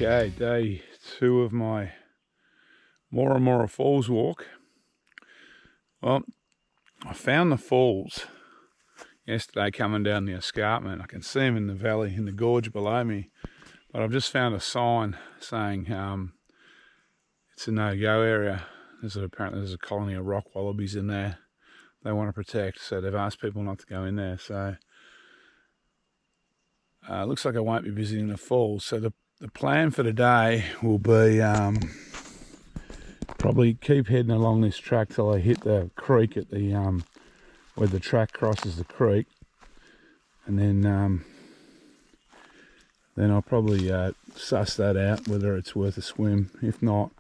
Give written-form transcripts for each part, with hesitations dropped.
Okay, day 2 of my Moora Falls walk. Well, I found the falls yesterday coming down the escarpment. I can see them in the valley, in the gorge below me, but I've just found a sign saying it's a no-go area. Apparently there's a colony of rock wallabies in there they want to protect, so they've asked people not to go in there. So it looks like I won't be visiting the falls. So the plan for today will be probably keep heading along this track till I hit the creek at the where the track crosses the creek, and then I'll probably suss that out whether it's worth a swim. If not,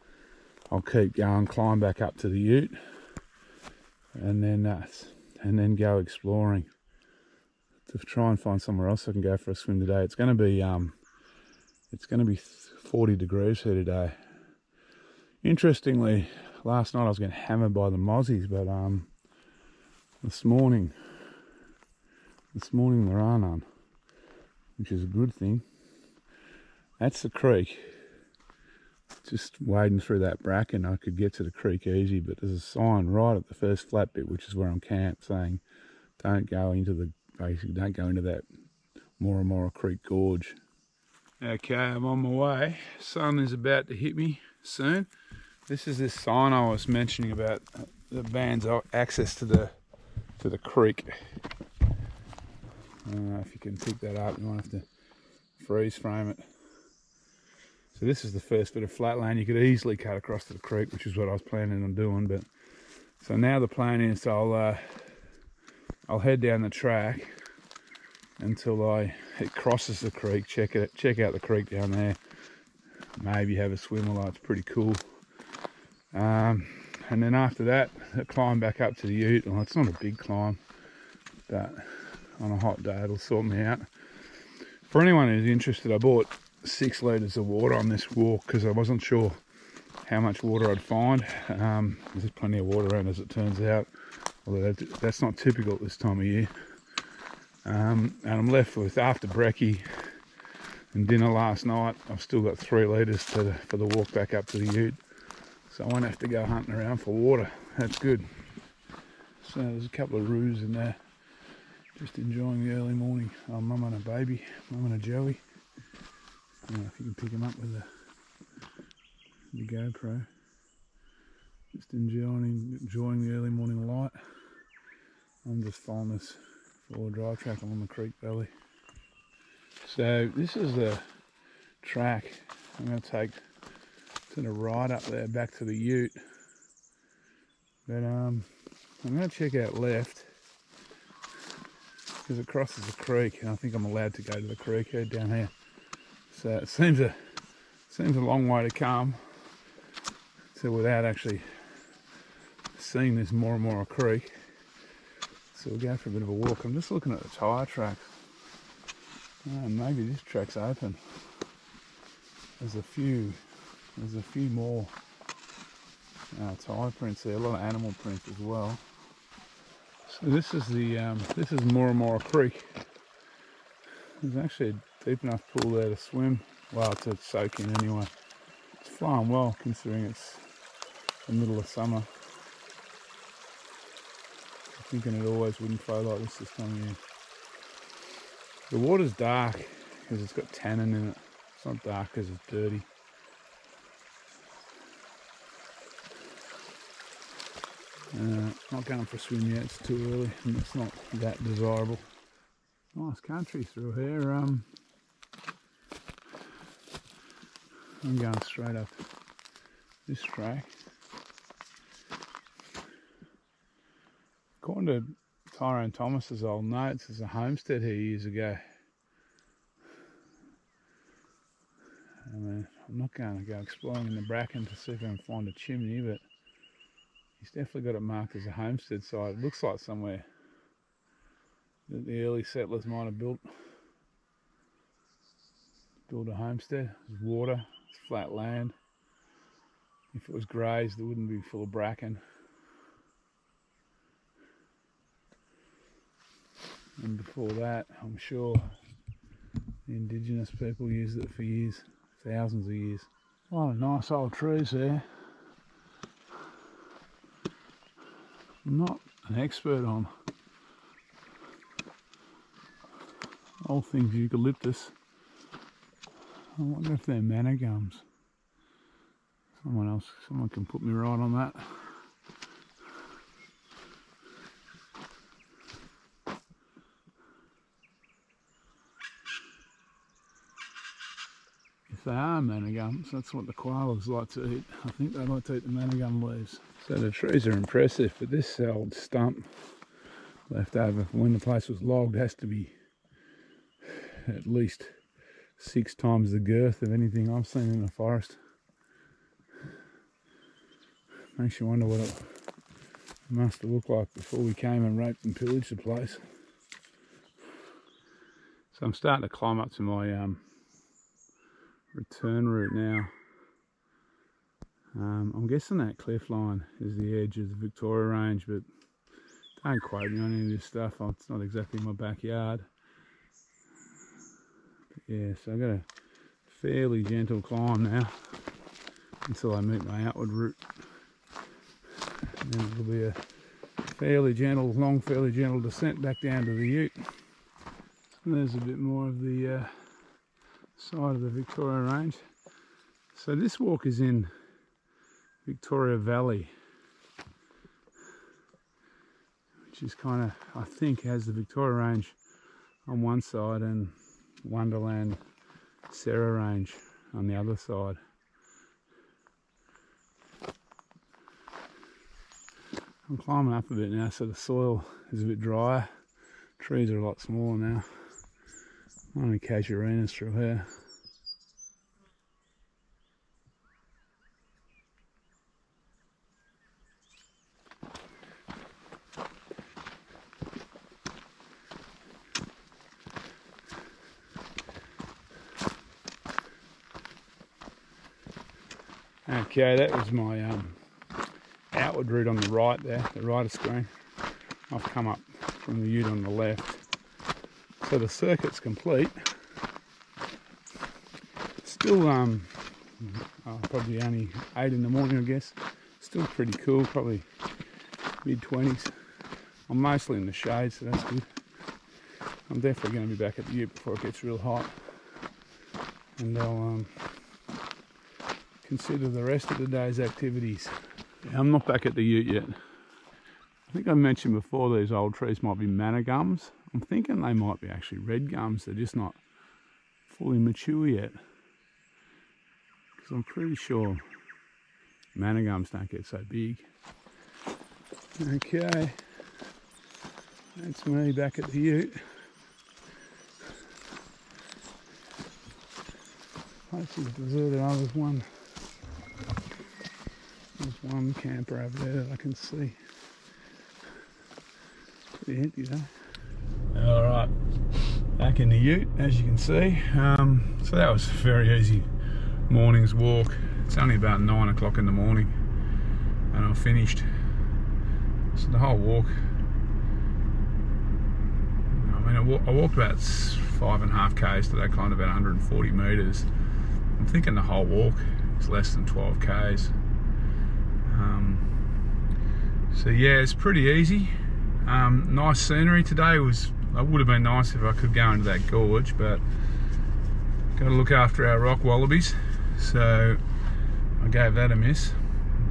I'll keep going, climb back up to the ute, and then go exploring to try and find somewhere else I can go for a swim today. It's going to be 40 degrees here today. Interestingly, last night I was getting hammered by the mozzies, but this morning there are none, which is a good thing. That's the creek. Just wading through that bracken, I could get to the creek easy, but there's a sign right at the first flat bit, which is where I'm camped, saying don't go into that Moora Creek gorge. Okay, I'm on my way. Sun is about to hit me soon. This is this sign I was mentioning about the bans access to the creek. I don't know if you can pick that up. You might have to freeze frame it. So this is the first bit of flatland. You could easily cut across to the creek, which is what I was planning on doing. But so now the plan is I'll head down the track until it crosses the creek. Check out the creek down there. Maybe have a swim, although it's pretty cool. And then after that, I climb back up to the ute. Well, it's not a big climb, but on a hot day it'll sort me out. For anyone who's interested, I bought 6 litres of water on this walk because I wasn't sure how much water I'd find. There's plenty of water around, as it turns out, although that's not typical at this time of year. And I'm left with, after brekkie and dinner last night, I've still got 3 litres for the walk back up to the ute, so I won't have to go hunting around for water. That's good. So there's a couple of roos in there, just enjoying the early morning. Mum and a baby, mum and a Joey. I don't know if you can pick them up with the GoPro. Just enjoying the early morning light. I'm just following this 4-wheel drive track along the creek valley. So this is the track I'm going to take to the right up there back to the ute. But I'm going to check out left because it crosses the creek, and I think I'm allowed to go to the creek head down here. So it seems a long way to come without actually seeing this Moora Creek. So we'll go for a bit of a walk. I'm just looking at the tyre track. Maybe this track's open. There's a few more tyre prints there, a lot of animal prints as well. So this is Moora Creek. There's actually a deep enough pool there to swim. Well, to soak in anyway. It's flowing well considering it's the middle of summer. I'm thinking it always wouldn't flow like this time of year. The water's dark because it's got tannin in it. It's not dark because it's dirty. Not going for a swim yet, it's too early and it's not that desirable. Nice country through here. I'm going straight up this track. According to Tyrone Thomas's old notes, there's a homestead here years ago. I mean, I'm not going to go exploring in the bracken to see if I can find a chimney, but he's definitely got it marked as a homestead site. It looks like somewhere that the early settlers might have built a homestead. There's water, it's flat land. If it was grazed, it wouldn't be full of bracken. And before that, I'm sure the indigenous people used it for years. thousands of years. A lot of nice old trees there. I'm not an expert on all things eucalyptus. I wonder if they're manna gums. Someone can put me right on that. If they are manna gums, that's what the koalas like to eat. I think they like to eat the manna gum leaves. So the trees are impressive, but this old stump left over from when the place was logged has to be at least 6 times the girth of anything I've seen in the forest. Makes you wonder what it must have looked like before we came and raped and pillaged the place. So I'm starting to climb up to my return route now. I'm guessing that cliff line is the edge of the Victoria Range, but don't quote me on any of this stuff. It's not exactly my backyard. But yeah, so I've got a fairly gentle climb now until I meet my outward route. And then it'll be a fairly gentle descent back down to the ute. And there's a bit more of the side of the Victoria Range. So this walk is in Victoria Valley, which is kind of, I think, has the Victoria Range on one side and Wonderland Serra Range on the other side. I'm climbing up a bit now, so the soil is a bit drier. Trees are a lot smaller now. Only casuarinas through here. Okay, that was my outward route on the right there, the right of screen. I've come up from the ute on the left. So the circuit's complete. Still probably only 8 in the morning, I guess. Still pretty cool, probably mid-20s. I'm mostly in the shade, so that's good. I'm definitely going to be back at the ute before it gets real hot. And I'll consider the rest of the day's activities. Yeah, I'm not back at the ute yet. I think I mentioned before these old trees might be manna gums. I'm thinking they might be actually red gums. They're just not fully mature yet. Because I'm pretty sure manna gums don't get so big. Okay, that's me back at the ute. Place is deserted. Oh, there's one camper over there that I can see. Pretty empty though. Alright, back in the ute, as you can see. So that was a very easy morning's walk. It's only about 9 o'clock in the morning and I'm finished. So the whole walk, I walked about 5.5 k's today, climbed about 140 metres. I'm thinking the whole walk is less than 12 k's. So yeah, it's pretty easy. Nice scenery today. It would have been nice if I could go into that gorge, but got to look after our rock wallabies, so I gave that a miss.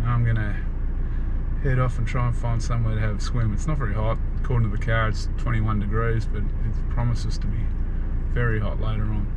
Now I'm gonna head off and try and find somewhere to have a swim. It's not very hot. According to the car, it's 21 degrees, but it promises to be very hot later on.